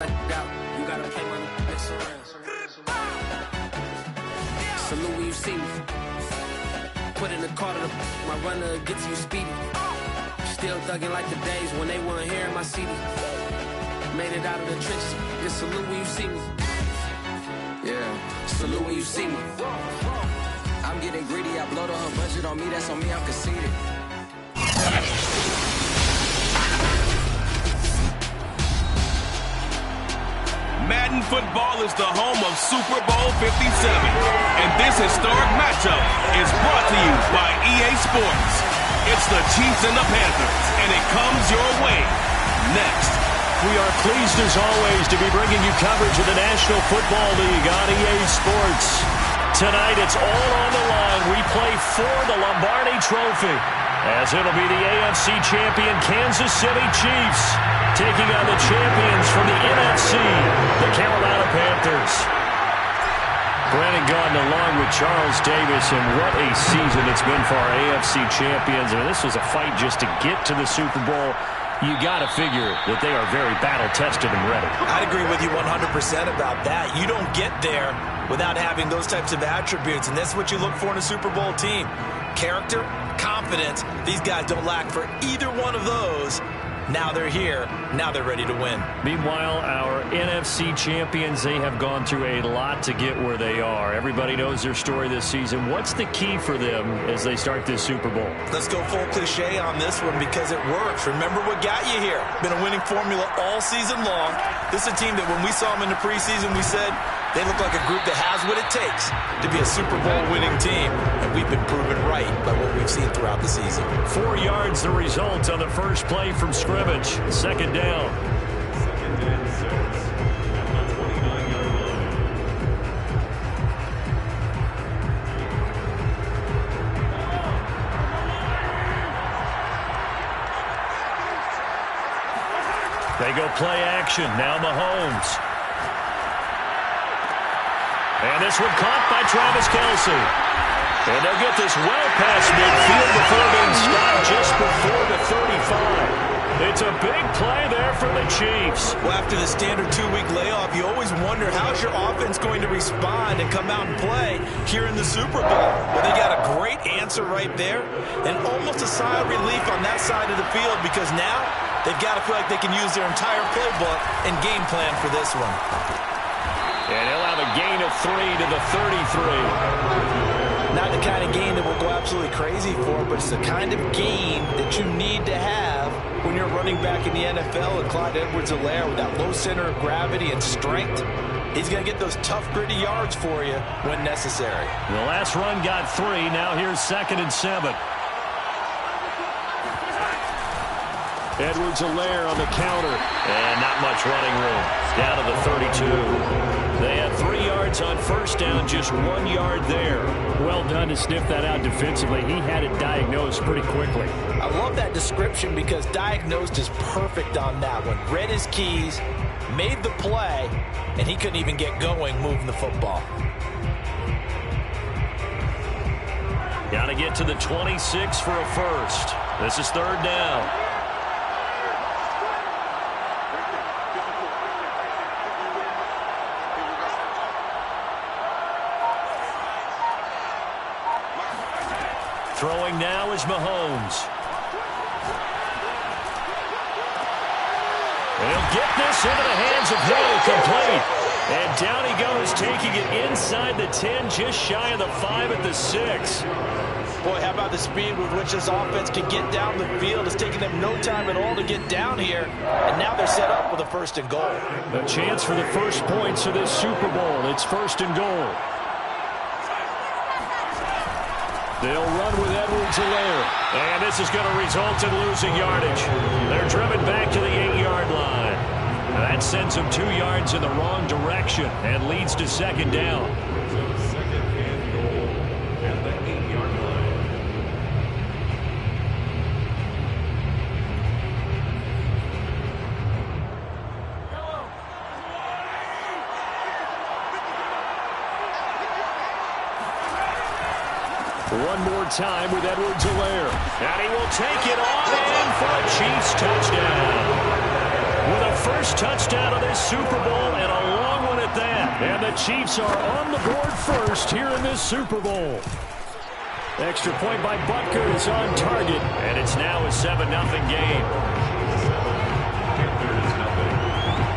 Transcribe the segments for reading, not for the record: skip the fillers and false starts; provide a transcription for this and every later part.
You gotta play my next around. Salute when you see me. Put in the car to my runner gets you speedy. Still thugging like the days when they weren't hearing my CD. Made it out of the trenches. Just salute when you see me. Yeah, salute when you see me. I'm getting greedy. I blow the whole budget on me. That's on me. I'm conceited. Madden football is the home of Super Bowl 57, and this historic matchup is brought to you by EA Sports. It's the Chiefs and the Panthers, and it comes your way next. We are pleased, as always, to be bringing you coverage of the National Football League on EA Sports. Tonight, it's all on the line. We play for the Lombardi Trophy, as it'll be the AFC champion Kansas City Chiefs taking on the champions from the NFC, the Carolina Panthers. Brandon Gaudin along with Charles Davis, and what a season it's been for our AFC champions. I mean, this was a fight just to get to the Super Bowl. You got to figure that they are very battle-tested and ready. I'd agree with you 100% about that. You don't get there without having those types of attributes, and that's what you look for in a Super Bowl team. Character, confidence. These guys don't lack for either one of those. Now they're here. Now they're ready to win. Meanwhile, our NFC champions, they have gone through a lot to get where they are. Everybody knows their story this season. What's the key for them as they start this Super Bowl? Let's go full cliche on this one because it works. Remember what got you here. Been a winning formula all season long. This is a team that when we saw them in the preseason, we said they look like a group that has what it takes to be a Super Bowl winning team. And we've been proven right by what we've seen throughout the season. 4 yards the result on the first play from scrimmage. Second down. They go play action. Now Mahomes. And this one caught by Travis Kelce. And they'll get this well past midfield before being stopped just before the 35. It's a big play there for the Chiefs. Well, after the standard 2-week layoff, you always wonder how's your offense going to respond and come out and play here in the Super Bowl. Well, they got a great answer right there and almost a sigh of relief on that side of the field because now they've got to feel like they can use their entire playbook and game plan for this one. And he'll have a gain of 3 to the 33. Not the kind of gain that will go absolutely crazy for, but it's the kind of gain that you need to have when you're running back in the NFL. And Clyde Edwards-Helaire with that low center of gravity and strength, he's going to get those tough, gritty yards for you when necessary. The last run got 3. Now here's 2nd and 7. Edwards-Helaire on the counter. And not much running room. Down to the 32. They had 3 yards on first down, just 1 yard there. Well done to sniff that out defensively. He had it diagnosed pretty quickly. I love that description because diagnosed is perfect on that one. Read his keys, made the play, and he couldn't even get going moving the football. Got to get to the 26 for a first. This is 3rd down. Throwing now is Mahomes. And he'll get this into the hands of Hill, complete. And down he goes, taking it inside the 10, just shy of the 5 at the 6. Boy, how about the speed with which this offense can get down the field? It's taking them no time at all to get down here. And now they're set up with a 1st and goal. A chance for the first points of this Super Bowl. It's 1st and goal. They'll run with Edwards-Helaire. And this is going to result in losing yardage. They're driven back to the 8-yard line. And that sends them 2 yards in the wrong direction and leads to 2nd down. Second and goal at the 8-yard line. One more time with Edwards-Helaire. And he will take it on in for a Chiefs touchdown. With a first first touchdown of this Super Bowl, and a long one at that. And the Chiefs are on the board first here in this Super Bowl. Extra point by Butker is on target, and it's now a 7-0 game.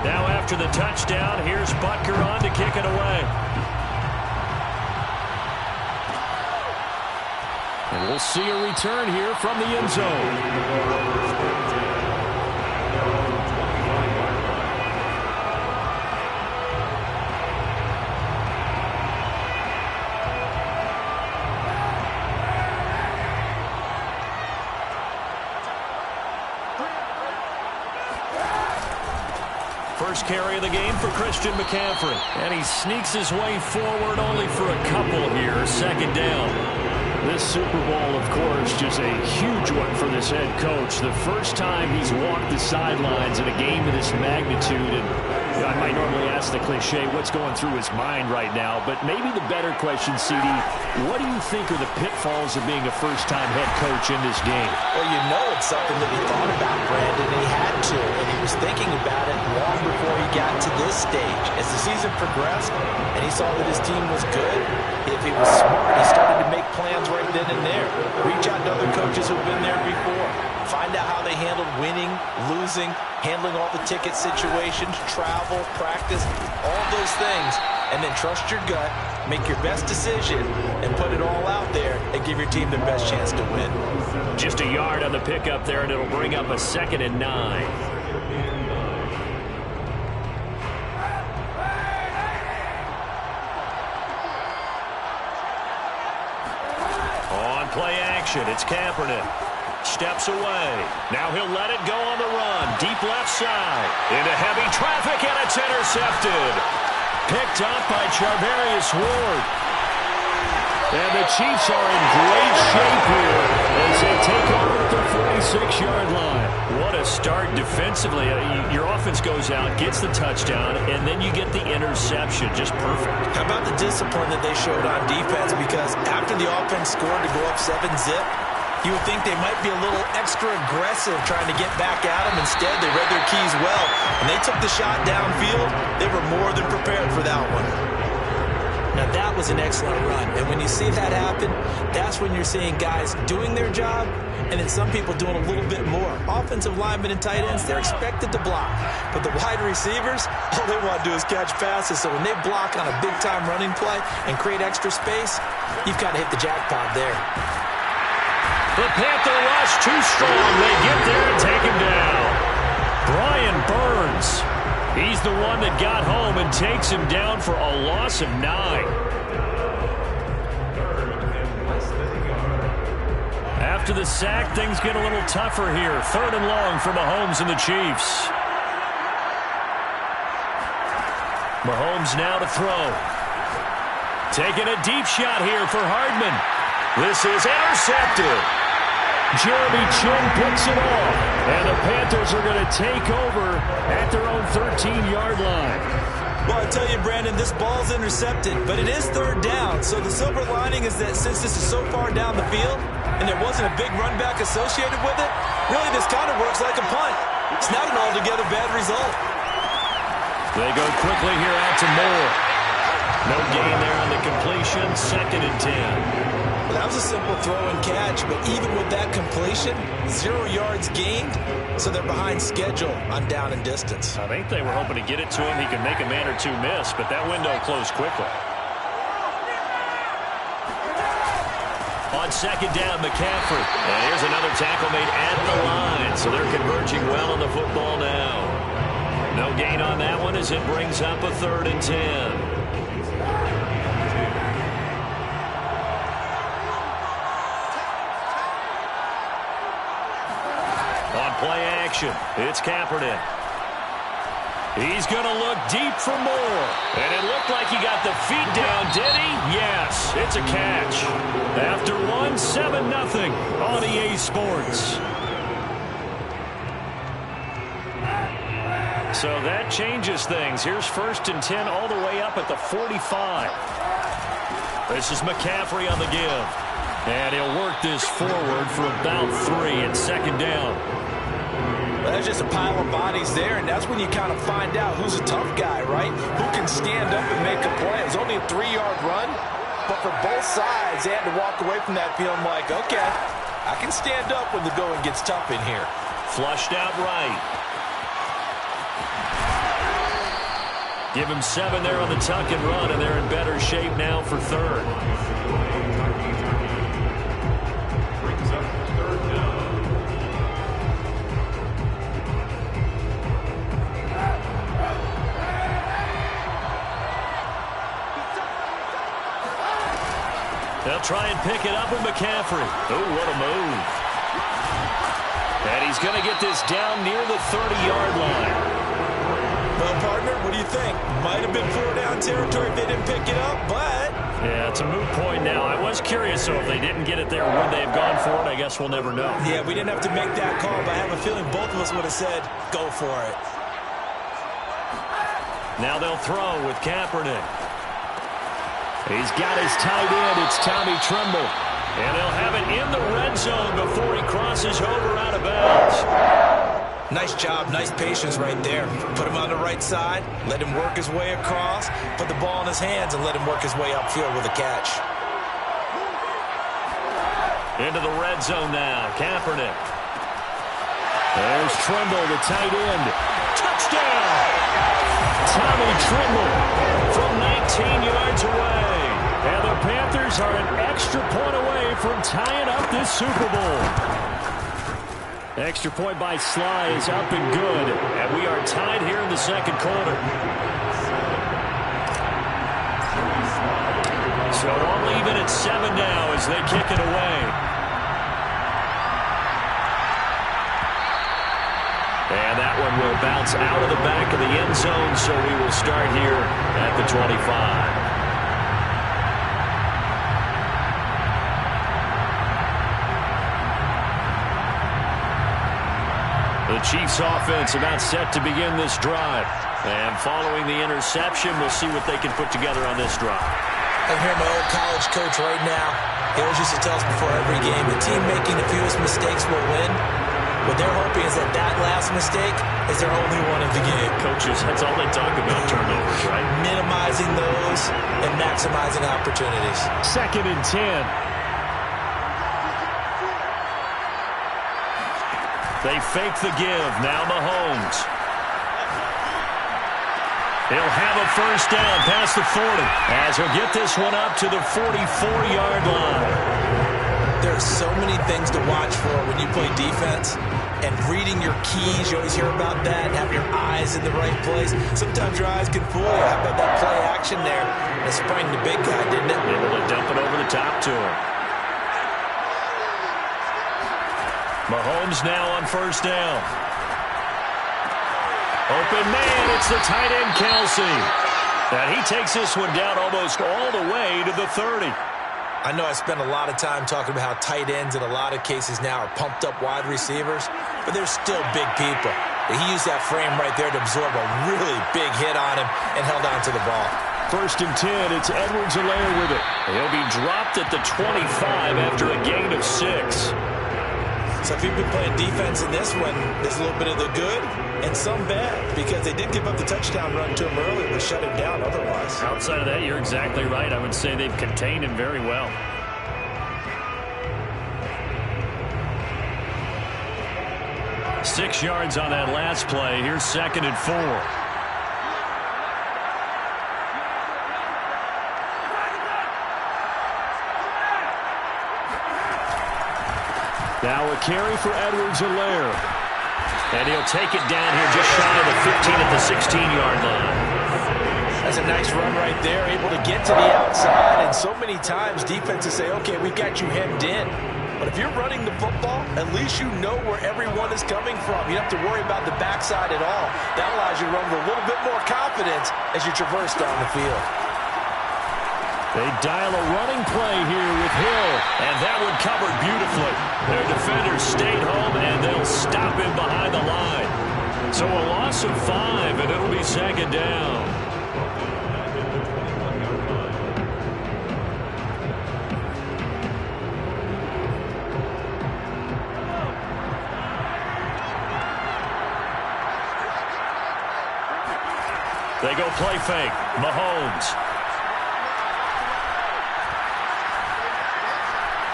Now after the touchdown, here's Butker on to kick it away. And we'll see a return here from the end zone. First carry of the game for Christian McCaffrey. And he sneaks his way forward only for a couple here. Second down. This Super Bowl, of course, just a huge one for this head coach. The first time he's walked the sidelines in a game of this magnitude. And I might normally ask the cliche, what's going through his mind right now? But maybe the better question, CD, what do you think are the pitfalls of being a first-time head coach in this game? Well, you know it's something that he thought about, Brandon, and he had to. And he was thinking about it long before he got to this stage. As the season progressed and he saw that his team was good, if he was smart, he started to make plans right then and there. Reach out to other coaches who've been there before. Find out how they handled winning, losing, handling all the ticket situations, travel, practice, all those things. And then trust your gut, make your best decision, and put it all out there and give your team the best chance to win. Just a yard on the pickup there, and it'll bring up a 2nd and 9. Play action. It's Kaepernick. Steps away. Now he'll let it go on the run. Deep left side. Into heavy traffic, and it's intercepted. Picked up by Charvarius Ward. And the Chiefs are in great shape here as they take over at the 46-yard line. What a start defensively. Your offense goes out, gets the touchdown, and then you get the interception. Just perfect. How about the discipline that they showed on defense? Because after the offense scored to go up 7-zip, you would think they might be a little extra aggressive trying to get back at them. Instead, they read their keys well, and they took the shot downfield. They were more than prepared for that one. Now, that was an excellent run, and when you see that happen, that's when you're seeing guys doing their job, and then some people doing a little bit more. Offensive linemen and tight ends, they're expected to block, but the wide receivers, all they want to do is catch passes, so when they block on a big-time running play and create extra space, you've got to hit the jackpot there. The Panther rush too strong. They get there and take him down. Brian Burns. He's the one that got home and takes him down for a loss of 9. After the sack, things get a little tougher here. 3rd and long for Mahomes and the Chiefs. Mahomes now to throw. Taking a deep shot here for Hardman. This is intercepted. Jeremy Chin picks it off. And the Panthers are going to take over at their own 13-yard line. Well, I tell you, Brandon, this ball's intercepted, but it is 3rd down. So the silver lining is that since this is so far down the field and there wasn't a big run back associated with it, really this kind of works like a punt. It's not an altogether bad result. They go quickly here out to Moore. No gain there on the completion. 2nd and 10. Well, that was a simple throw and catch, but even with that completion, 0 yards gained, so they're behind schedule on down and distance. I think they were hoping to get it to him. He could make a man or two miss, but that window closed quickly. On 2nd down, McCaffrey. And here's another tackle made at the line, so they're converging well on the football now. No gain on that one as it brings up a 3rd and 10. Play action. It's Kaepernick. He's going to look deep for more. And it looked like he got the feet down, did he? Yes, it's a catch. After one, 7-0 on EA Sports. So that changes things. Here's 1st and 10 all the way up at the 45. This is McCaffrey on the give. And he'll work this forward for about 3 and 2nd down. Well, there's just a pile of bodies there, and that's when you kind of find out who's a tough guy, right? Who can stand up and make a play. It was only a 3-yard run, but for both sides, they had to walk away from that feeling like, okay, I can stand up when the going gets tough in here. Flushed out right. Give him 7 there on the tuck and run, and they're in better shape now for third. They'll try and pick it up with McCaffrey. Oh, what a move. And he's going to get this down near the 30-yard line. Well, partner, what do you think? Might have been 4-down territory if they didn't pick it up, but... Yeah, it's a moot point now. I was curious, so if they didn't get it there, would they have gone for it? I guess we'll never know. Yeah, we didn't have to make that call, but I have a feeling both of us would have said, go for it. Now they'll throw with Kaepernick. He's got his tight end. It's Tommy Tremble. And they'll have it in the red zone before he crosses over out of bounds. Nice job, nice patience right there. Put him on the right side, let him work his way across, put the ball in his hands, and let him work his way upfield with a catch. Into the red zone now, Kaepernick. There's Tremble, the tight end. Touchdown! Tommy Tremble from 19 yards away. And the Panthers are an extra point away from tying up this Super Bowl. Extra point by Sly is up and good. And we are tied here in the second quarter. So all even at 7 now as they kick it away. And that one will bounce out of the back of the end zone, so we will start here at the 25. The Chiefs offense about set to begin this drive. And following the interception, we'll see what they can put together on this drive. I'm hearing my old college coach right now. He always used to tell us before every game, the team making the fewest mistakes will win. What they're hoping is that that last mistake is their only one of the game. Coaches, that's all they talk about, turnovers, right? Minimizing those and maximizing opportunities. 2nd and 10. They fake the give. Now Mahomes. He'll have a first down past the 40 as he'll get this one up to the 44-yard line. There are so many things to watch for when you play defense. And reading your keys, you always hear about that. Have your eyes in the right place. Sometimes your eyes can fool you. How about that play action there? It sprang the big guy, didn't it? Able to dump it over the top to him. Mahomes now on first down. Open man, it's the tight end Kelsey. And he takes this one down almost all the way to the 30. I know I spent a lot of time talking about how tight ends in a lot of cases now are pumped up wide receivers, but they're still big people. He used that frame right there to absorb a really big hit on him and held on to the ball. 1st and 10, it's Edwards-Helaire with it. He'll be dropped at the 25 after a gain of 6. So if you've been playing defense in this one, there's a little bit of the good and some bad, because they did give up the touchdown run to him early, but shut him down otherwise. Outside of that, you're exactly right. I would say they've contained him very well. Six yards on that last play. Here's 2nd and 4. Now a carry for Edwards-Helaire. And he'll take it down here just shy of the 15 at the 16-yard line. That's a nice run right there, able to get to the outside. And so many times defenses say, okay, we got you hemmed in. But if you're running the football, at least you know where everyone is coming from. You don't have to worry about the backside at all. That allows you to run with a little bit more confidence as you traverse down the field. They dial a running play here with Hill, and that one covered beautifully. Their defenders stayed home, and they'll stop him behind the line. So a loss of 5, and it'll be 2nd down. play fake. Mahomes.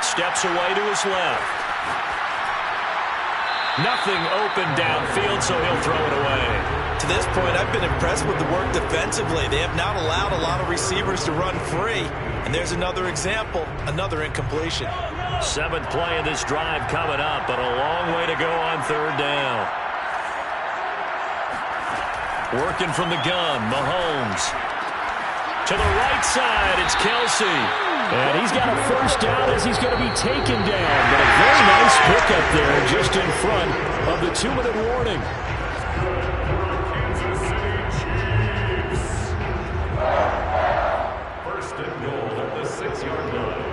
Steps away to his left. Nothing open downfield, so he'll throw it away. To this point, I've been impressed with the work defensively. They have not allowed a lot of receivers to run free. And there's another example, another incompletion. 7th play of this drive coming up, but a long way to go on 3rd down. Working from the gun, Mahomes. To the right side, it's Kelsey. And he's got a first down as he's going to be taken down. But a very nice pickup there just in front of the 2-minute warning. First and goal at the 6-yard line.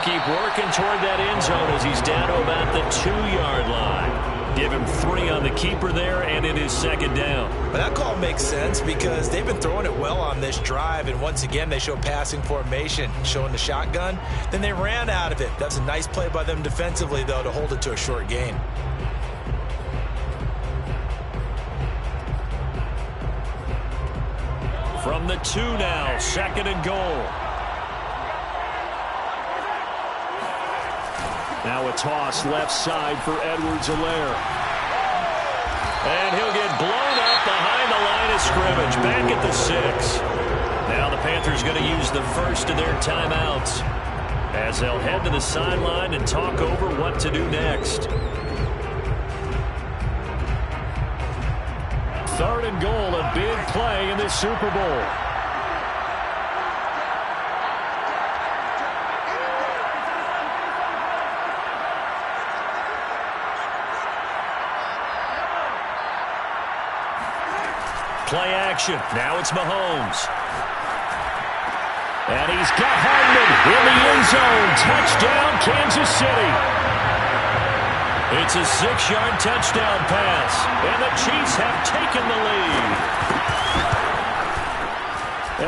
Keep working toward that end zone as he's down to about the 2-yard line. Give him 3 on the keeper there, and it is 2nd down. But that call makes sense because they've been throwing it well on this drive, and once again they show passing formation, showing the shotgun. Then they ran out of it. That's a nice play by them defensively, though, to hold it to a short gain. From the 2 now, 2nd and goal. Now a toss left side for Edwards-Helaire. And he'll get blown up behind the line of scrimmage, back at the 6. Now the Panthers going to use the first of their timeouts as they'll head to the sideline and talk over what to do next. 3rd and goal, a big play in this Super Bowl. Play action. Now it's Mahomes. And he's got Hardman in the end zone. Touchdown, Kansas City. It's a 6-yard touchdown pass. And the Chiefs have taken the lead.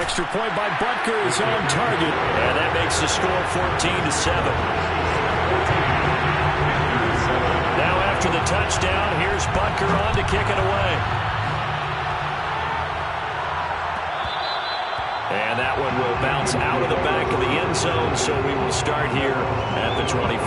Extra point by Butker is on target. And that makes the score 14-7. Now after the touchdown, here's Butker on to kick it away. And that one will bounce out of the back of the end zone, so we will start here at the 25.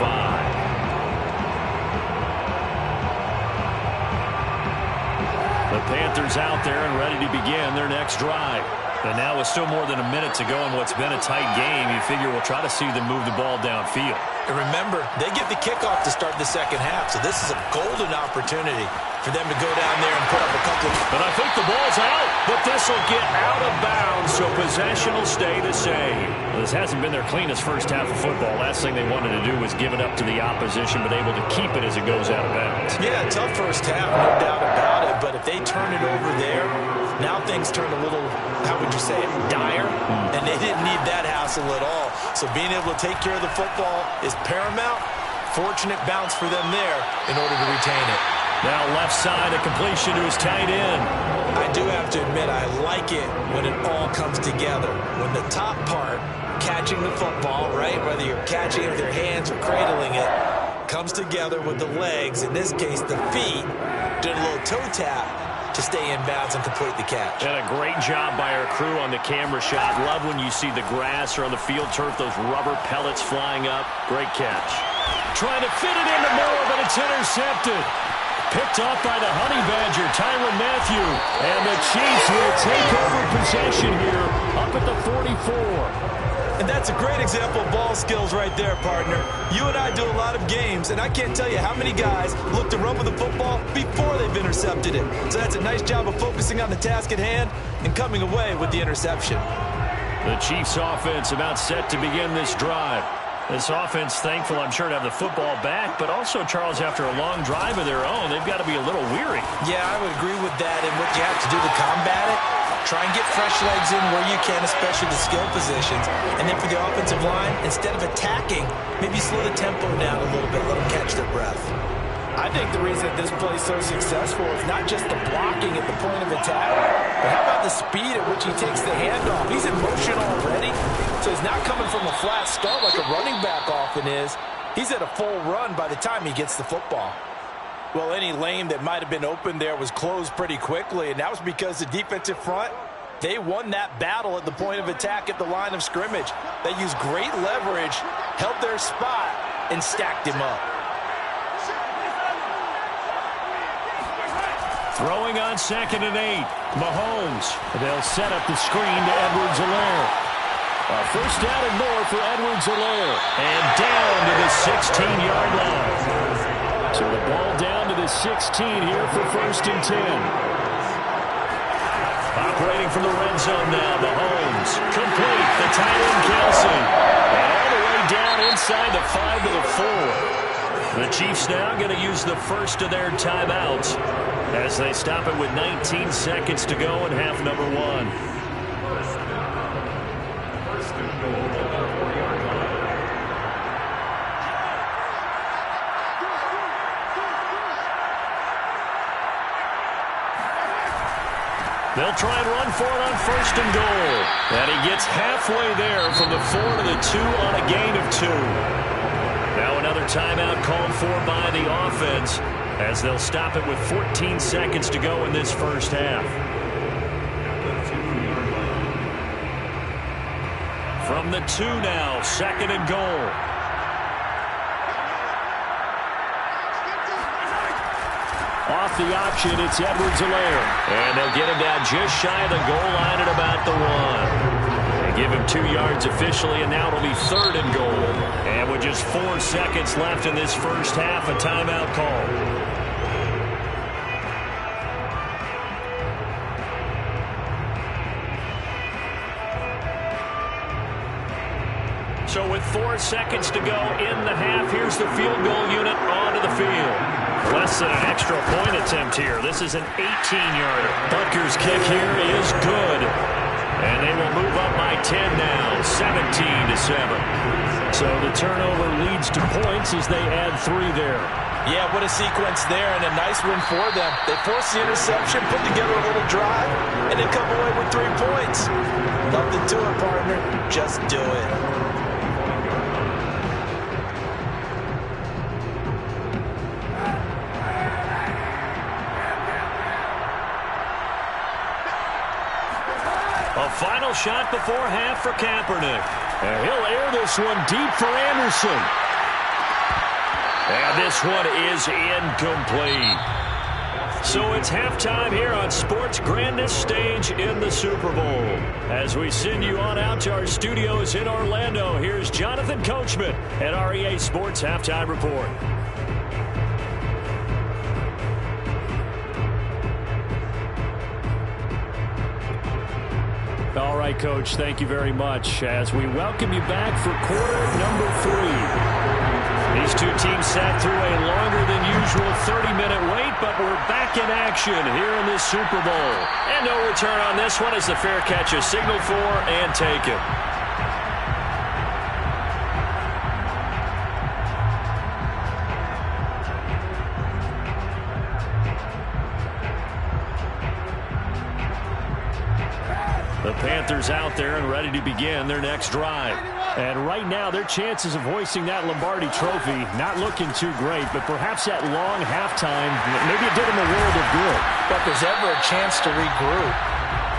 The Panthers out there and ready to begin their next drive. And now with still more than a minute to go in what's been a tight game, you figure we'll try to see them move the ball downfield. And remember, they get the kickoff to start the second half, so this is a golden opportunity for them to go down there and put up a couple. But I think the ball's out, but this will get out of bounds, so possession will stay the same. Well, this hasn't been their cleanest first half of football. Last thing they wanted to do was give it up to the opposition, but able to keep it as it goes out of bounds. Yeah, tough first half, no doubt about it, but if they turn it over there, now things turn a little, how would you say it, dire, and they didn't need that hassle at all. So being able to take care of the football is paramount. Fortunate bounce for them there in order to retain it. Now left side, a completion to his tight end. I do have to admit, I like it when it all comes together. When the top part, catching the football, right, whether you're catching it with your hands or cradling it, comes together with the legs, in this case the feet, did a little toe tap to stay in bounds and complete the catch. And a great job by our crew on the camera shot. Love when you see the grass or on the field turf, those rubber pellets flying up. Great catch. Trying to fit it into Moore, but it's intercepted. Picked off by the Honey Badger, Tyrann Mathieu. And the Chiefs will take over possession here up at the 44. And that's a great example of ball skills right there, partner. You and I do a lot of games, and I can't tell you how many guys look to run with the football before they've intercepted it. So that's a nice job of focusing on the task at hand and coming away with the interception. The Chiefs offense about set to begin this drive. This offense thankful, I'm sure, to have the football back, but also, Charles, after a long drive of their own, they've got to be a little weary. Yeah, I would agree with that, and what you have to do to combat it, try and get fresh legs in where you can, especially the skill positions. And then for the offensive line, instead of attacking, maybe slow the tempo down a little bit, let them catch their breath. I think the reason that this play is so successful is not just the blocking at the point of attack, but how about the speed at which he takes the handoff? He's in motion already. So he's not coming from a flat start like a running back often is. He's at a full run by the time he gets the football. Well, any lane that might have been open there was closed pretty quickly, and that was because the defensive front, they won that battle at the point of attack at the line of scrimmage. They used great leverage, held their spot, and stacked him up. Throwing on 2nd and 8. Mahomes. They'll set up the screen to Edwards-Helaire. A first down and more for Edwards-Helaire. And down to the 16-yard line. So the ball down to the 16 here for 1st and 10. Operating from the red zone now, Mahomes. Complete. The tight end, Kelsey. And all the way down inside the 5 to the 4. The Chiefs now going to use the first of their timeouts as they stop it with 19 seconds to go in half number 1. They'll try and run for it on 1st and goal. And he gets halfway there from the 4 to the 2 on a gain of 2. Now another timeout called for by the offense as they'll stop it with 14 seconds to go in this first half. From the 2 now, 2nd and goal. Off the option, it's Edwards-Helaire. And they'll get him down just shy of the goal line at about the 1. They give him 2 yards officially, and now it'll be 3rd and goal. And with just 4 seconds left in this first half, a timeout call. So with 4 seconds to go in the half, here's the field goal unit onto the field. Less than an extra point attempt here. This is an 18-yarder. Butker's kick here is good. And they will move up by 10 now, 17-7. So the turnover leads to points as they add 3 there. Yeah, what a sequence there, and a nice win for them. They forced the interception, put together a little drive, and then come away with 3 points. Nothing to it, partner. Just do it. A final shot before half for Kaepernick. And he'll air this one deep for Anderson. And this one is incomplete. So it's halftime here on sports' grandest stage in the Super Bowl. As we send you on out to our studios in Orlando, here's Jonathan Coachman at our EA Sports Halftime Report. All right, Coach, thank you very much as we welcome you back for quarter number 3. These 2 teams sat through a longer than usual 30-minute wait, but we're back in action here in this Super Bowl. And no return on this one as the fair catch is signaled for and taken. The Panthers out there and ready to begin their next drive. And right now, their chances of hoisting that Lombardi trophy not looking too great, but perhaps that long halftime, maybe it did them a world of good. But there's ever a chance to regroup.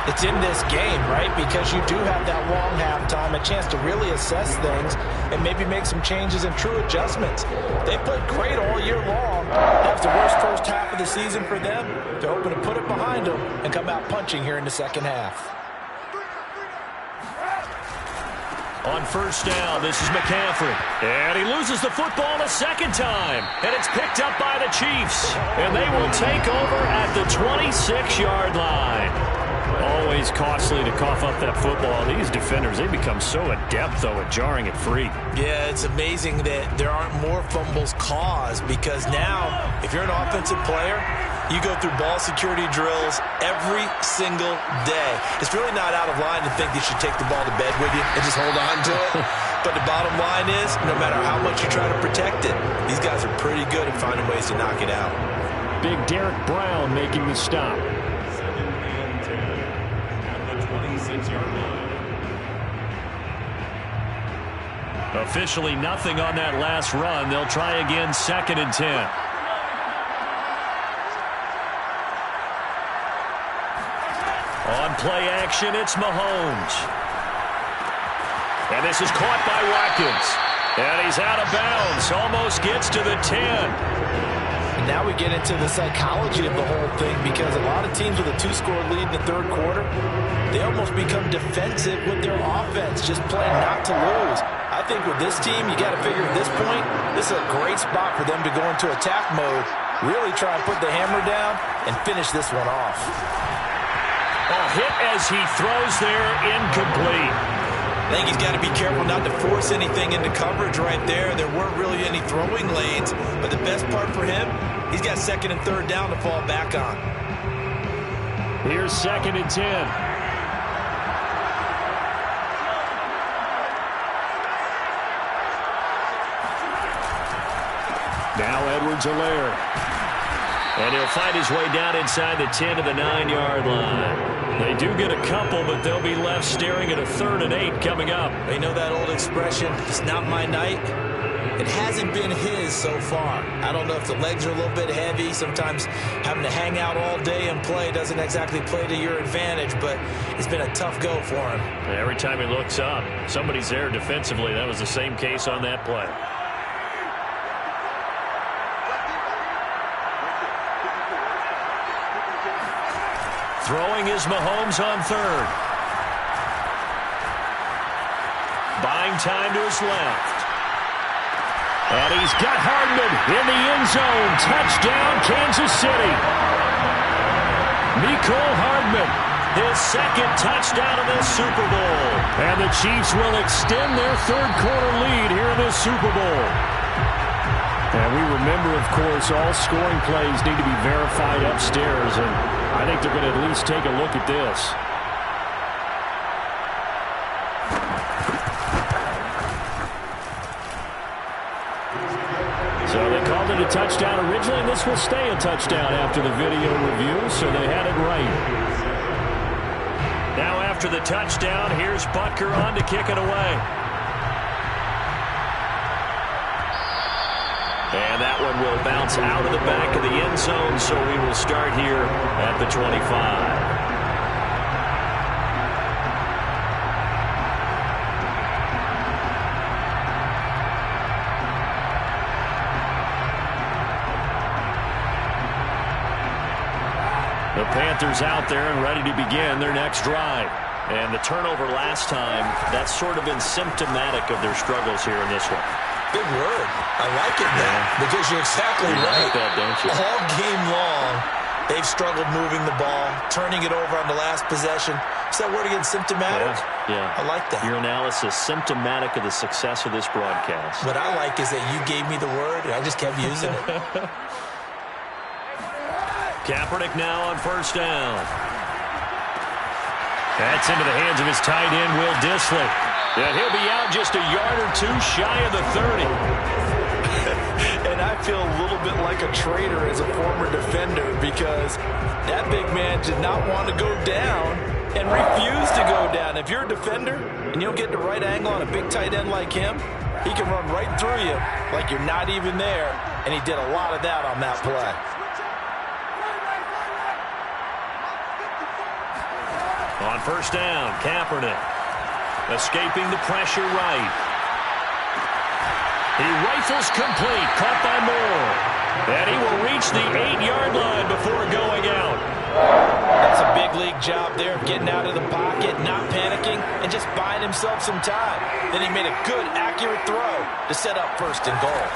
It's in this game, right? Because you do have that long halftime, a chance to really assess things and maybe make some changes and true adjustments. They played great all year long. That was the worst first half of the season for them. They're hoping to put it behind them and come out punching here in the second half. On first down, this is McCaffrey. And he loses the football a second time. And it's picked up by the Chiefs. And they will take over at the 26-yard line. Always costly to cough up that football. These defenders, they become so adept, though, at jarring it free. Yeah, it's amazing that there aren't more fumbles caused because now, if you're an offensive player, you go through ball security drills every single day. It's really not out of line to think you should take the ball to bed with you and just hold on to it. But the bottom line is, no matter how much you try to protect it, these guys are pretty good at finding ways to knock it out. Big Derek Brown making the stop. Officially nothing on that last run. They'll try again, 2nd and 10. On play action, it's Mahomes. And this is caught by Watkins. And he's out of bounds. Almost gets to the 10. And now we get into the psychology of the whole thing, because a lot of teams with a 2-score lead in the third quarter, they almost become defensive with their offense, just playing not to lose. I think with this team, you got to figure at this point, this is a great spot for them to go into attack mode, really try and put the hammer down and finish this one off. A hit as he throws there, incomplete. I think he's got to be careful not to force anything into coverage right there. There weren't really any throwing lanes, but the best part for him, he's got 2nd and 3rd down to fall back on. Here's 2nd and 10. Now Edwards-Helaire. And he'll find his way down inside the 10 to the 9-yard line. They do get a couple, but they'll be left staring at a 3rd and 8 coming up. You know that old expression, it's not my night? It hasn't been his so far. I don't know if the legs are a little bit heavy. Sometimes having to hang out all day and play doesn't exactly play to your advantage, but it's been a tough go for him. Every time he looks up, somebody's there defensively. That was the same case on that play. Throwing is Mahomes on 3rd. Buying time to his left. And he's got Hardman in the end zone. Touchdown, Kansas City. Mecole Hardman, his 2nd touchdown of this Super Bowl. And the Chiefs will extend their third quarter lead here in this Super Bowl. And we remember, of course, all scoring plays need to be verified upstairs, and I think they're going to at least take a look at this. So they called it a touchdown originally, and this will stay a touchdown after the video review, so they had it right. Now after the touchdown, here's Butker on to kick it away. And that one will bounce out of the back of the end zone, so we will start here at the 25. The Panthers out there and ready to begin their next drive. And the turnover last time, that's sort of been symptomatic of their struggles here in this one. Big word. I like it now, because you're exactly right. Like that, don't you? All game long, they've struggled moving the ball, turning it over on the last possession. Is that word again, symptomatic? Yeah. I like that. Your analysis, symptomatic of the success of this broadcast. What I like is that you gave me the word, and I just kept using it. Kaepernick now on 1st down. That's into the hands of his tight end, Will Dissly. And he'll be out just a yard or 2 shy of the 30. And I feel a little bit like a traitor as a former defender, because that big man did not want to go down and refused to go down. If you're a defender and you don't get the right angle on a big tight end like him, he can run right through you like you're not even there. And he did a lot of that on that play. On 1st down, Kaepernick. Escaping the pressure right. He rifles complete, caught by Moore. And he will reach the 8-yard line before going out. That's a big league job there of getting out of the pocket, not panicking, and just buying himself some time. Then he made a good, accurate throw to set up 1st and goal.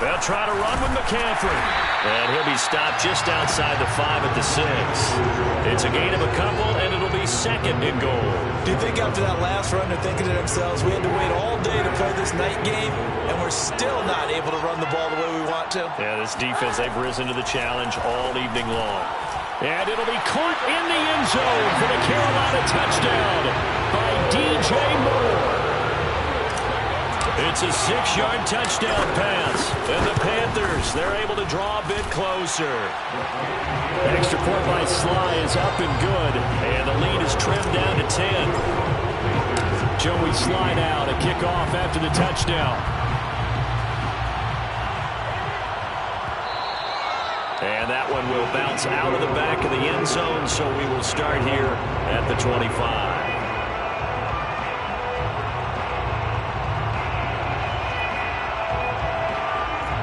They'll try to run with McCaffrey. And he'll be stopped just outside the 5 at the 6. It's a gain of a couple, and it'll be 2nd and goal. Do you think after that last run they're thinking to themselves, we had to wait all day to play this night game, and we're still not able to run the ball the way we want to? Yeah, this defense, they've risen to the challenge all evening long. And it'll be caught in the end zone for the Carolina touchdown by DJ Moore. It's a 6-yard touchdown pass. And the Panthers, they're able to draw a bit closer. Extra point by Sly is up and good. And the lead is trimmed down to 10. Joey slide out, a kickoff after the touchdown. And that one will bounce out of the back of the end zone, so we will start here at the 25.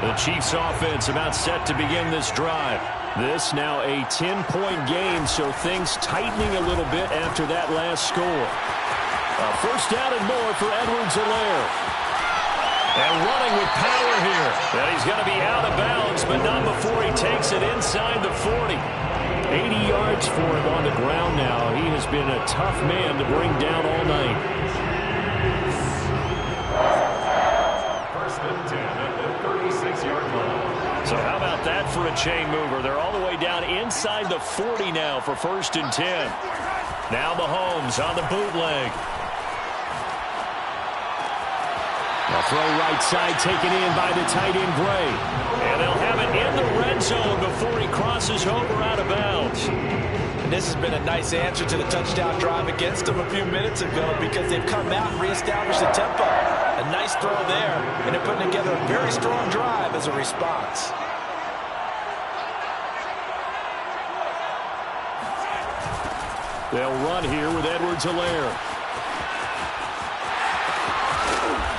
The Chiefs offense about set to begin this drive. This now a 10-point game, so things tightening a little bit after that last score. A first down and more for Edwards-Helaire. And running with power here. And he's going to be out of bounds, but not before he takes it inside the 40. 80 yards for him on the ground now. He has been a tough man to bring down all night. First and 10 at the 36-yard line. So how about that for a chain mover? They're all the way down inside the 40 now for first and 10. Now Mahomes on the bootleg. A throw right side taken in by the tight end Gray. And they'll have it in the red zone before he crosses over out of bounds. And this has been a nice answer to the touchdown drive against them a few minutes ago because they've come out and reestablished the tempo. A nice throw there, and they're putting together a very strong drive as a response. They'll run here with Edwards-Helaire.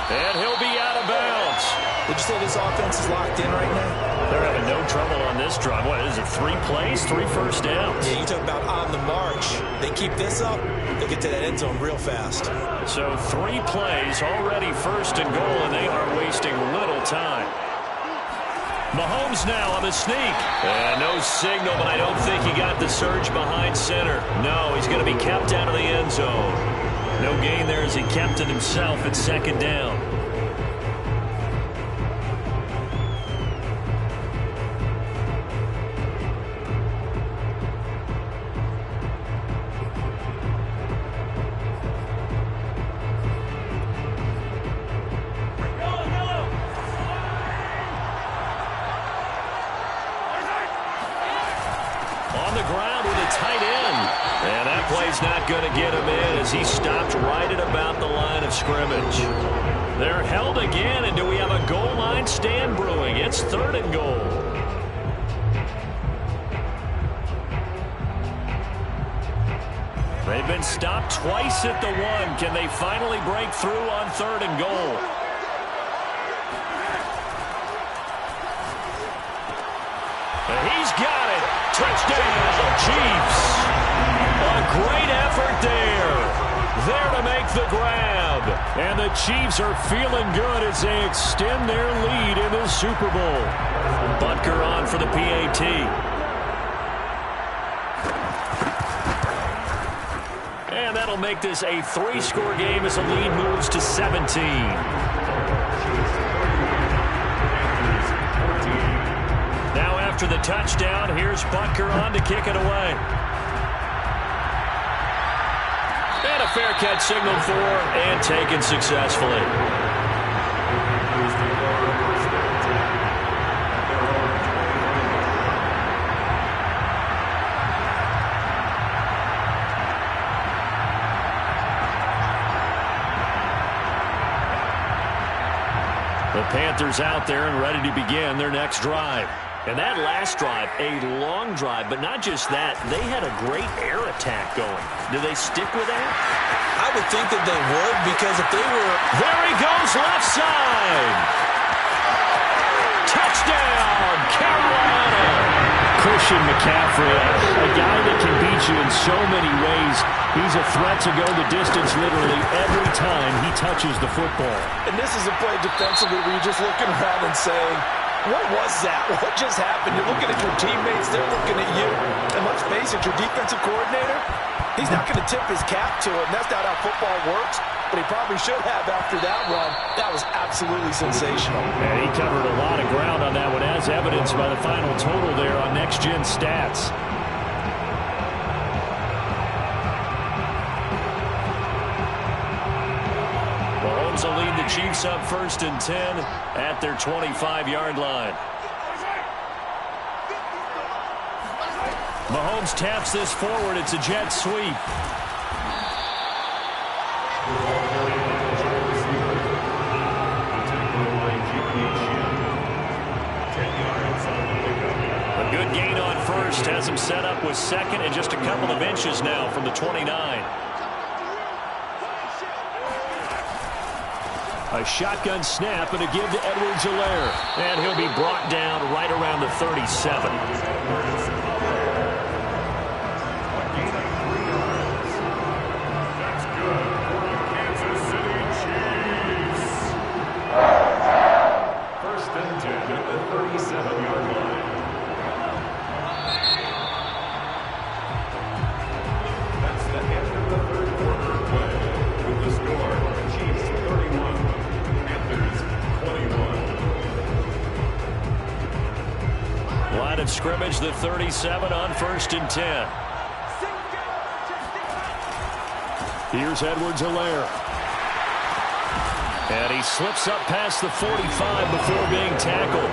And he'll be out of bounds. Did you say this offense is locked in right now? They're having no trouble on this drive. What is it, 3 plays, 3 first downs? Yeah, you talk about on the march. They keep this up, they get to that end zone real fast. So 3 plays, already first and goal, and they are wasting little time. Mahomes now on the sneak. And no signal, but I don't think he got the surge behind center. No, he's going to be kept out of the end zone. No gain there as he kept it himself at second down. On the ground with a tight end. And that play's not going to get him in as he stopped right at about the line of scrimmage. They're held again, and do we have a goal line stand brewing? It's third and goal. They've been stopped twice at the 1. Can they finally break through on third and goal? And he's got it. Touchdown, Chiefs. A great effort there. There to make the grab. And the Chiefs are feeling good as they extend their lead in the Super Bowl. Butker on for the PAT. And that'll make this a 3-score game as the lead moves to 17. Now after the touchdown, here's Butker on to kick it away. And a fair catch signaled for and taken successfully. The Panthers out there and ready to begin their next drive. And that last drive, a long drive, but not just that. They had a great air attack going. Do they stick with that? I would think that they would because if they were... There he goes, left side. Touchdown, Carolina. Christian McCaffrey, a guy that can beat you in so many ways. He's a threat to go the distance literally every time he touches the football. And this is a play defensively where you're just looking around and saying, what was that? What just happened? You're looking at your teammates. They're looking at you. And let's face it, your defensive coordinator, he's not going to tip his cap to it. And that's not how football works. But he probably should have after that run. That was absolutely sensational. And he covered a lot of ground on that one, as evidenced by the final total there on Next Gen Stats. Mahomes will lead the Chiefs up first and 10 at their 25-yard line. Mahomes taps this forward. It's a jet sweep. Just has him set up with second and just a couple of inches now from the 29. A shotgun snap and a give to Edwards-Helaire. And he'll be brought down right around the 37. Scrimmage, the 37 on 1st and 10. Here's Edwards-Helaire. And he slips up past the 45 before being tackled.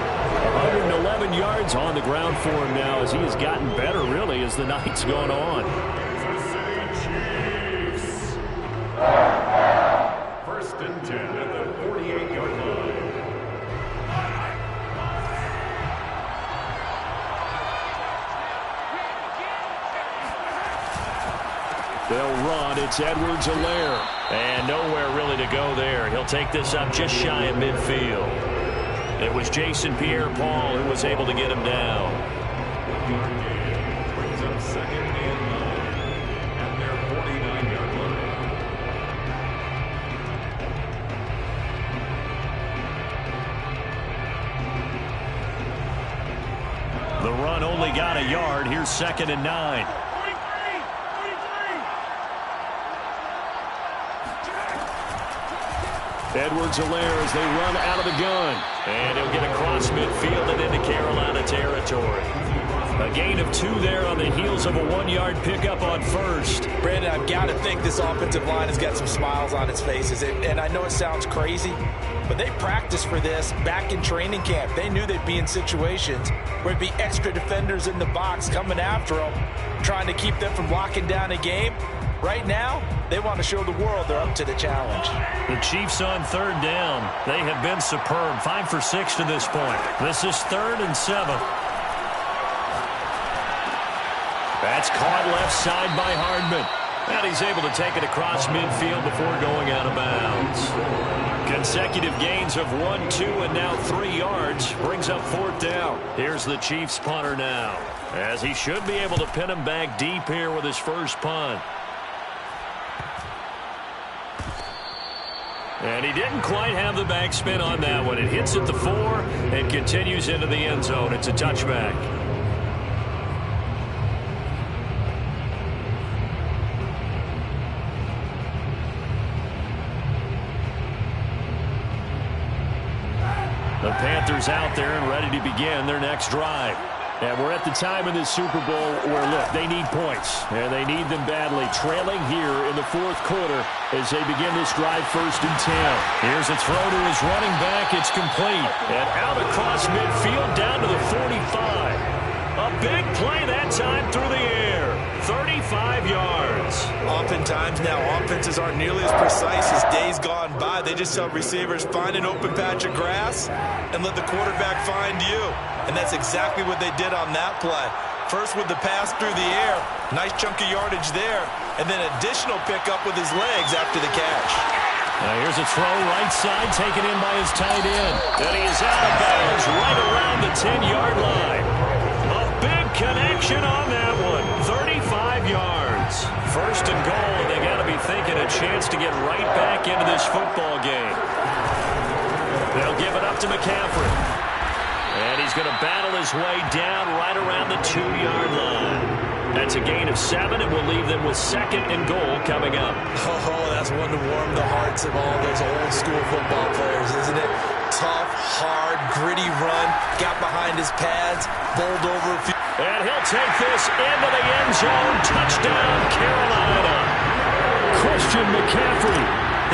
111 yards on the ground for him now as he has gotten better, really, as the night's gone on. Chiefs. 1st and 10 at the 48-yard line. They'll run. It's Edwards-Helaire. And nowhere really to go there. He'll take this up just shy of midfield. It was Jason Pierre-Paul who was able to get him down. Brings up 2nd and 9 at their 49-yard line. The run only got a yard. Here's 2nd and 9. Edwards-Helaire as they run out of the gun. And he'll get across midfield and into Carolina territory. A gain of 2 there on the heels of a 1-yard pickup on 1st. Brandon, I've got to think this offensive line has got some smiles on its faces. And I know it sounds crazy, but they practiced for this back in training camp. They knew they'd be in situations where it'd be extra defenders in the box coming after them, trying to keep them from locking down a game. Right now, they want to show the world they're up to the challenge. The Chiefs on 3rd down. They have been superb. 5 for 6 to this point. This is 3rd and 7. That's caught left side by Hardman. And he's able to take it across midfield before going out of bounds. Consecutive gains of 1, 2, and now 3 yards brings up 4th down. Here's the Chiefs punter now, as he should be able to pin him back deep here with his first punt. And he didn't quite have the backspin on that one. It hits at the 4 and continues into the end zone. It's a touchback. The Panthers out there and ready to begin their next drive. And we're at the time in this Super Bowl where, look, they need points. And they need them badly. Trailing here in the 4th quarter as they begin this drive 1st and 10. Here's a throw to his running back. It's complete. And out across midfield down to the 45. A big play that time through the air. 35 yards. Oftentimes now, offenses aren't nearly as precise as days gone by. They just tell receivers, find an open patch of grass and let the quarterback find you. And that's exactly what they did on that play. First with the pass through the air. Nice chunk of yardage there. And then additional pickup with his legs after the catch. Now here's a throw right side taken in by his tight end. And he is out of bounds right around the 10-yard line. A big connection on that one. 35 yards. 1st and goal, and they got to be thinking a chance to get right back into this football game. They'll give it up to McCaffrey. And he's going to battle his way down right around the 2-yard line. That's a gain of 7, and we'll leave them with 2nd and goal coming up. Oh, that's one to warm the hearts of all those old-school football players, isn't it? Tough, hard, gritty run, got behind his pads, bowled over a few. And he'll take this into the end zone. Touchdown, Carolina. Christian McCaffrey.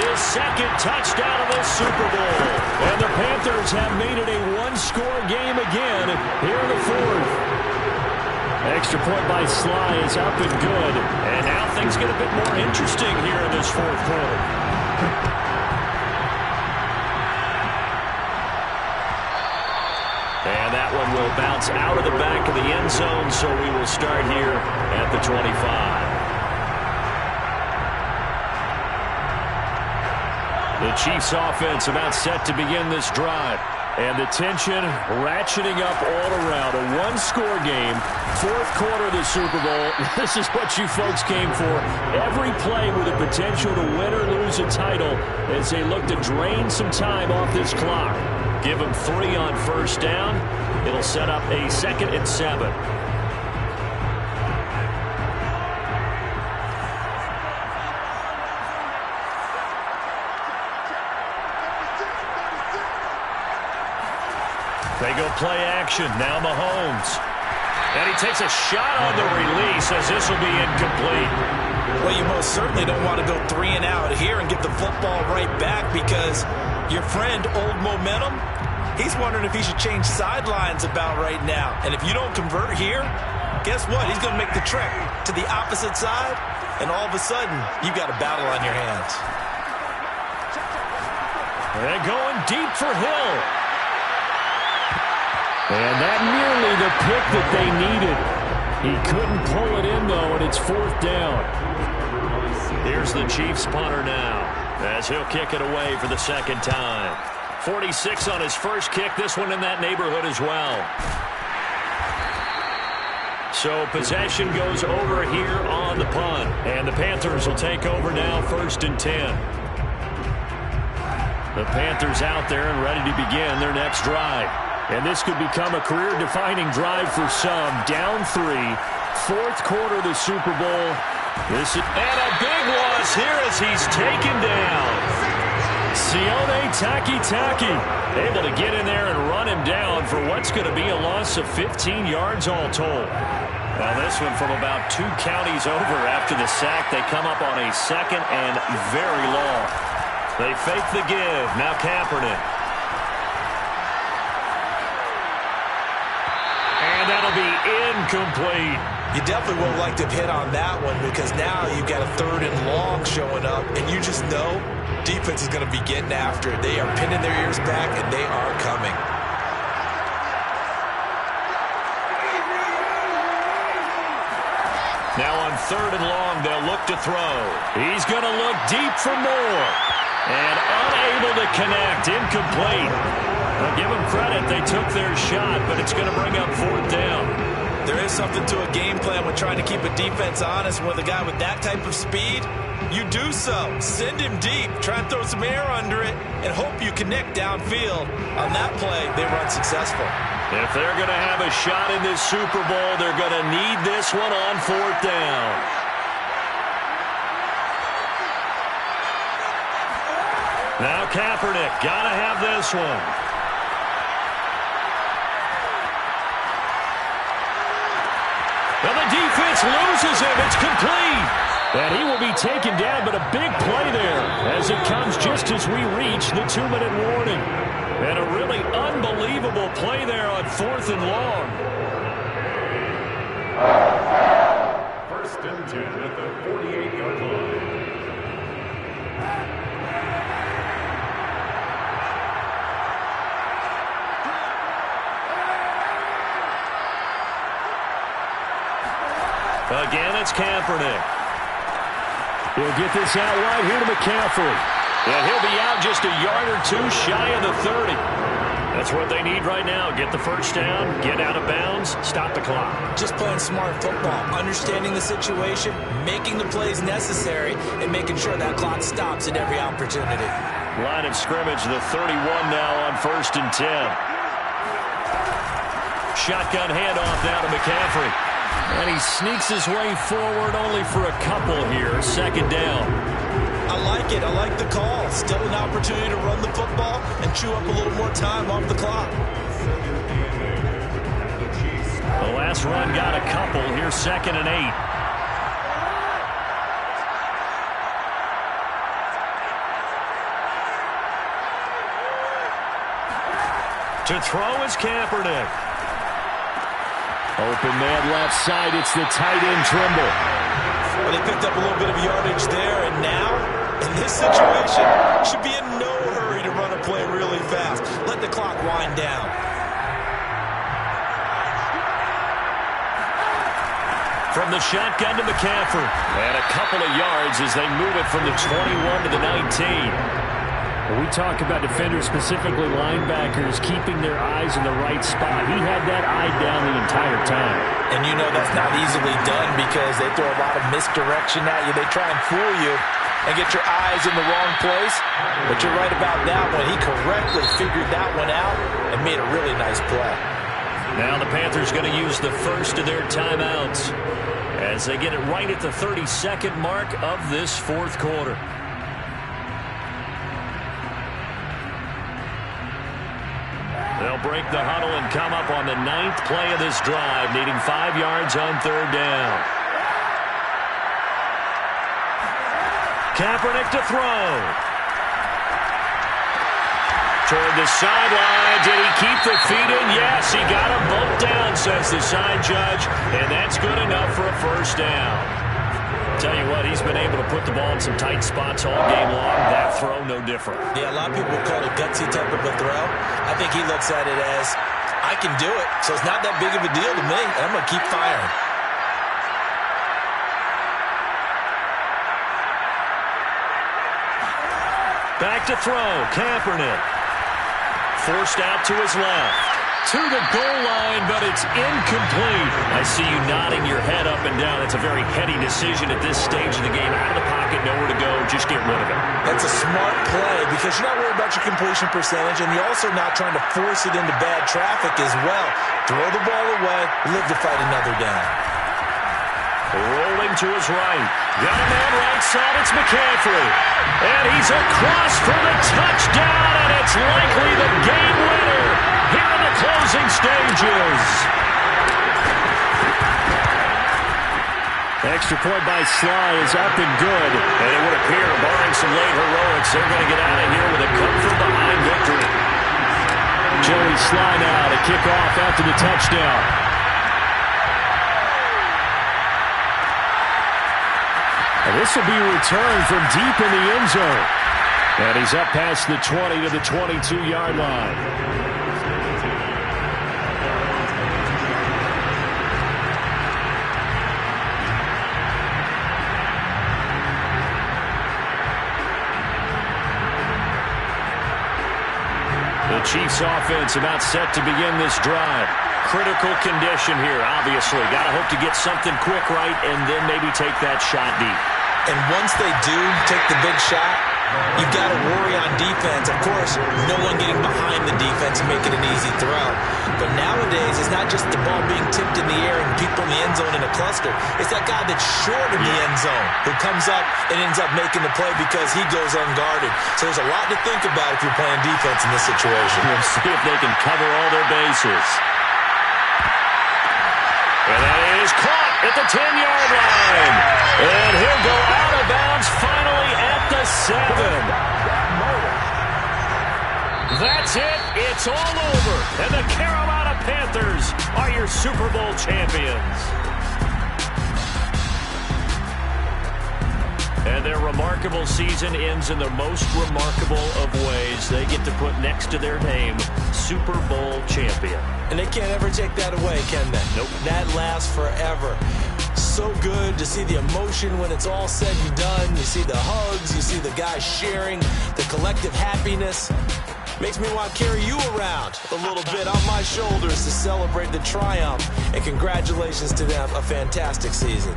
His 2nd touchdown of this Super Bowl. And the Panthers have made it a 1-score game again here in the 4th. Extra point by Sly is up and good. And now things get a bit more interesting here in this 4th quarter. And that one will bounce out of the back of the end zone, so we will start here at the 25. The Chiefs offense about set to begin this drive. And the tension ratcheting up all around. A one-score game, fourth quarter of the Super Bowl. This is what you folks came for. Every play with the potential to win or lose a title as they look to drain some time off this clock. Give them 3 on first down. It'll set up a 2nd and 7. They go play action. Now Mahomes. And he takes a shot on the release as this will be incomplete. Well, you most certainly don't want to go 3 and out here and get the football right back because your friend, Old Momentum, he's wondering if he should change sidelines about right now. And if you don't convert here, guess what? He's going to make the trek to the opposite side, and all of a sudden, you've got a battle on your hands. They're going deep for Hill. And that nearly the pick that they needed. He couldn't pull it in, though, and it's 4th down. Here's the Chiefs punter now as he'll kick it away for the 2nd time. 46 on his first kick, this one in that neighborhood as well. So possession goes over here on the punt. And the Panthers will take over now, 1st and 10. The Panthers out there and ready to begin their next drive. And this could become a career-defining drive for some. Down 3, 4th quarter of the Super Bowl. And a big loss here as he's taken down. Sione Takitaki able to get in there and run him down for what's going to be a loss of 15 yards all told. Now this one from about 2 counties over after the sack. They come up on a 2nd and very long. They fake the give. Now Kaepernick. And that'll be incomplete. You definitely won't like to hit on that one because now you've got a 3rd and long showing up, and you just know defense is going to be getting after it. They are pinning their ears back, and they are coming. Now on 3rd and long, they'll look to throw. He's going to look deep for more. And unable to connect. Incomplete. I'll give them credit. They took their shot, but it's going to bring up 4th down. There is something to a game plan with trying to keep a defense honest. With a guy with that type of speed, you do so. Send him deep. Try and throw some air under it and hope you connect downfield. On that play, they were unsuccessful. If they're going to have a shot in this Super Bowl, they're going to need this one on 4th down. Now Kaepernick, got to have this one. And the defense loses him. It's complete. And he will be taken down, but a big play there as it comes just as we reach the 2-minute warning. And a really unbelievable play there on 4th and long. 1st and 10 at the 48-yard line. Again, it's Kaepernick. He'll get this out right here to McCaffrey. And he'll be out just a yard or 2 shy of the 30. That's what they need right now. Get the first down, get out of bounds, stop the clock. Just playing smart football, understanding the situation, making the plays necessary, and making sure that clock stops at every opportunity. Line of scrimmage, the 31 now on 1st and 10. Shotgun handoff now to McCaffrey. And he sneaks his way forward only for a couple here. 2nd down. I like it. I like the call. Still an opportunity to run the football and chew up a little more time off the clock. The last run got a couple. Here's 2nd and 8. To throw is Kaepernick. Open man left side. It's the tight end Trimble. Well, they picked up a little bit of yardage there, and now, in this situation, should be in no hurry to run a play really fast. Let the clock wind down. from the shotgun to McCaffrey. And a couple of yards as they move it from the 21 to the 19. When we talk about defenders, specifically linebackers, keeping their eyes in the right spot. He had that eye down the entire time. And you know that's not easily done because they throw a lot of misdirection at you. They try and fool you and get your eyes in the wrong place. But you're right about that one. He correctly figured that one out and made a really nice play. Now the Panthers going to use the first of their timeouts as they get it right at the 32nd mark of this fourth quarter. They'll break the huddle and come up on the 9th play of this drive, needing 5 yards on third down. Kaepernick to throw. Toward the sideline. Did he keep the feet in? Yes, he got them both down, says the side judge, and that's good enough for a first down. Tell you what, he's been able to put the ball in some tight spots all game long. That throw, no different. Yeah, a lot of people would call it a gutsy type of a throw. I think he looks at it as, I can do it, so it's not that big of a deal to me. I'm going to keep firing. Back to throw, Kaepernick. Forced out to his left. To the goal line, but it's incomplete. I see you nodding your head up and down. It's a very heady decision at this stage of the game. Out of the pocket, nowhere to go. Just get rid of it. That's a smart play because you're not worried about your completion percentage, and you're also not trying to force it into bad traffic as well. Throw the ball away, live to fight another down. Rolling to his right. Got a man right side. It's McCaffrey. And he's across for the touchdown, and it's likely the game winner here in the closing stages. Extra point by Sly is up and good. And it would appear, barring some late heroics, they're going to get out of here with a come-from-behind victory. Joey Sly now to kick off after the touchdown. And this will be returned from deep in the end zone. And he's up past the 20 to the 22-yard line. The Chiefs offense about set to begin this drive. Critical condition here, obviously. Got to hope to get something quick right and then maybe take that shot deep. And once they do take the big shot, you've got to worry on defense. Of course, no one getting behind the defense and making an easy throw. But nowadays, it's not just the ball being tipped in the air and people in the end zone in a cluster. It's that guy that's short in the end zone who comes up and ends up making the play because he goes unguarded. So there's a lot to think about if you're playing defense in this situation. We'll see if they can cover all their bases. And that is caught at the 10-yard line. And he'll go out of bounds finally at the 7. That's it. It's all over. And the Carolina Panthers are your Super Bowl champions. And their remarkable season ends in the most remarkable of ways. They get to put next to their name, Super Bowl champion. And they can't ever take that away, can they? Nope. That lasts forever. So good to see the emotion when it's all said and done. You see the hugs, you see the guys sharing, the collective happiness. Makes me want to carry you around a little bit on my shoulders to celebrate the triumph. And congratulations to them, a fantastic season.